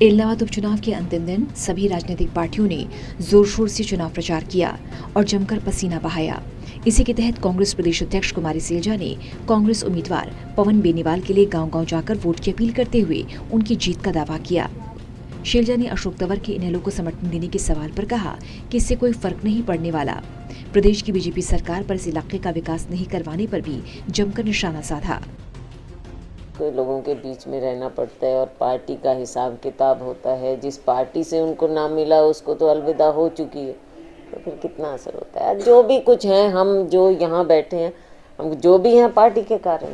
इलाहाबाद उपचुनाव के अंतिम दिन सभी राजनीतिक पार्टियों ने जोर शोर से चुनाव प्रचार किया और जमकर पसीना बहाया। इसी के तहत कांग्रेस प्रदेश अध्यक्ष कुमारी सैलजा ने कांग्रेस उम्मीदवार पवन बेनीवाल के लिए गांव-गांव जाकर वोट की अपील करते हुए उनकी जीत का दावा किया। सैलजा ने अशोक तंवर के इनेलो को समर्थन देने के सवाल पर कहा कि इससे कोई फर्क नहीं पड़ने वाला। प्रदेश की बीजेपी सरकार पर इस इलाके का विकास नहीं करवाने पर भी जमकर निशाना साधा। लोगों के बीच में रहना पड़ता है और पार्टी का हिसाब किताब होता है। जिस पार्टी से उनको नाम मिला उसको तो अलविदा हो चुकी है, तो फिर कितना असर होता है। जो भी कुछ हैं, हम जो यहाँ बैठे हैं, हम जो भी हैं पार्टी के कारण,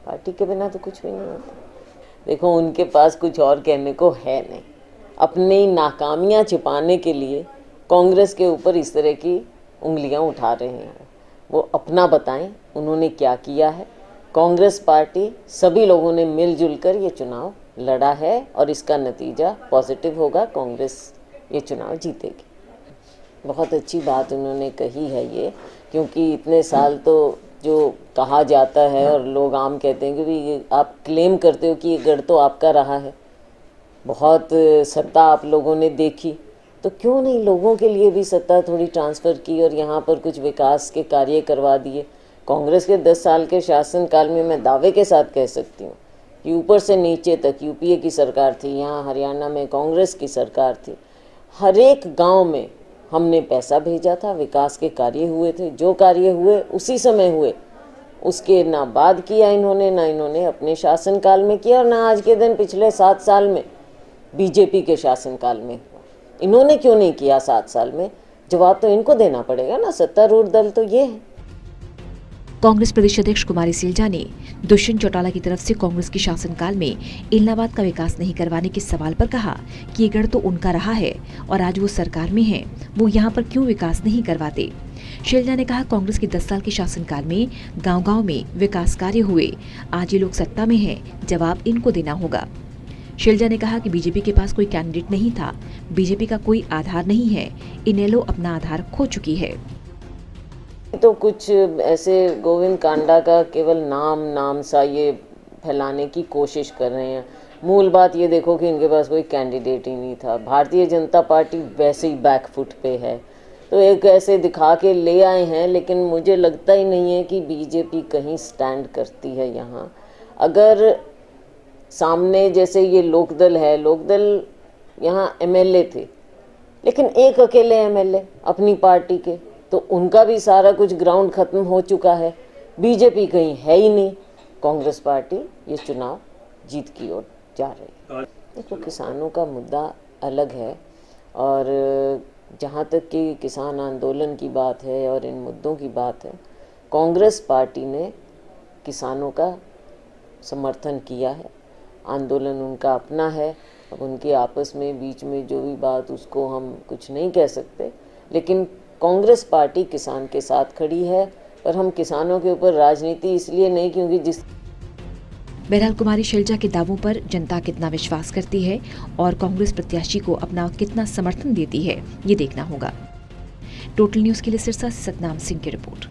पार्टी के बिना तो कुछ भी नहीं होता। देखो, उनके पास कुछ और कहने को है नहीं। अपनी नाकामियाँ छिपाने के लिए कांग्रेस के ऊपर इस तरह की उंगलियाँ उठा रहे हैं। वो अपना बताएं उन्होंने क्या किया है। कांग्रेस पार्टी सभी लोगों ने मिलजुल कर ये चुनाव लड़ा है और इसका नतीजा पॉजिटिव होगा। कांग्रेस ये चुनाव जीतेगी। बहुत अच्छी बात उन्होंने कही है ये, क्योंकि इतने साल तो जो कहा जाता है और लोग आम कहते हैं कि भी आप क्लेम करते हो कि ये गढ़ तो आपका रहा है, बहुत सत्ता आप लोगों ने देखी, तो क्यों नहीं लोगों के लिए भी सत्ता थोड़ी ट्रांसफ़र की और यहाँ पर कुछ विकास के कार्य करवा दिए। कांग्रेस के 10 साल के शासनकाल में मैं दावे के साथ कह सकती हूँ कि ऊपर से नीचे तक यूपीए की सरकार थी, यहाँ हरियाणा में कांग्रेस की सरकार थी। हर एक गांव में हमने पैसा भेजा था, विकास के कार्य हुए थे। जो कार्य हुए उसी समय हुए, उसके ना बाद किया इन्होंने, ना इन्होंने अपने शासनकाल में किया और ना आज के दिन पिछले 7 साल में बीजेपी के शासनकाल में हुआ। इन्होंने क्यों नहीं किया 7 साल में? जवाब तो इनको देना पड़ेगा ना, सत्तारूढ़ दल तो ये है। कांग्रेस प्रदेश अध्यक्ष कुमारी सैलजा ने दुष्यंत चौटाला की तरफ से कांग्रेस के शासनकाल में इलाहाबाद का विकास नहीं करवाने के सवाल पर कहा कि ये गढ़ तो उनका रहा है और आज वो सरकार में है, वो यहाँ पर क्यों विकास नहीं करवाते। सैलजा ने कहा, कांग्रेस के 10 साल के शासनकाल में गांव-गांव में विकास कार्य हुए, आज ये लोग सत्ता में हैं, जवाब इनको देना होगा। सैलजा ने कहा कि बीजेपी के पास कोई कैंडिडेट नहीं था, बीजेपी का कोई आधार नहीं है, इनेलो अपना आधार खो चुकी है। तो कुछ ऐसे गोविंद कांडा का केवल नाम सा ये फैलाने की कोशिश कर रहे हैं। मूल बात ये देखो कि इनके पास कोई कैंडिडेट ही नहीं था। भारतीय जनता पार्टी वैसे ही बैकफुट पे है, तो एक ऐसे दिखा के ले आए हैं, लेकिन मुझे लगता ही नहीं है कि बीजेपी कहीं स्टैंड करती है यहाँ। अगर सामने जैसे ये लोकदल है, लोकदल यहाँ एमएलए थे, लेकिन एक अकेले एमएलए अपनी पार्टी के, तो उनका भी सारा कुछ ग्राउंड खत्म हो चुका है। बीजेपी कहीं है ही नहीं। कांग्रेस पार्टी ये चुनाव जीत की ओर जा रही है। देखो, किसानों का मुद्दा अलग है और जहाँ तक कि किसान आंदोलन की बात है और इन मुद्दों की बात है, कांग्रेस पार्टी ने किसानों का समर्थन किया है। आंदोलन उनका अपना है। अब उनके आपस में बीच में जो भी बात, उसको हम कुछ नहीं कह सकते, लेकिन कांग्रेस पार्टी किसान के साथ खड़ी है। पर हम किसानों के ऊपर राजनीति इसलिए नहीं, क्योंकि बहरहाल कुमारी सैलजा के दावों पर जनता कितना विश्वास करती है और कांग्रेस प्रत्याशी को अपना कितना समर्थन देती है, ये देखना होगा। टोटल न्यूज़ के लिए सिरसा से सतनाम सिंह की रिपोर्ट।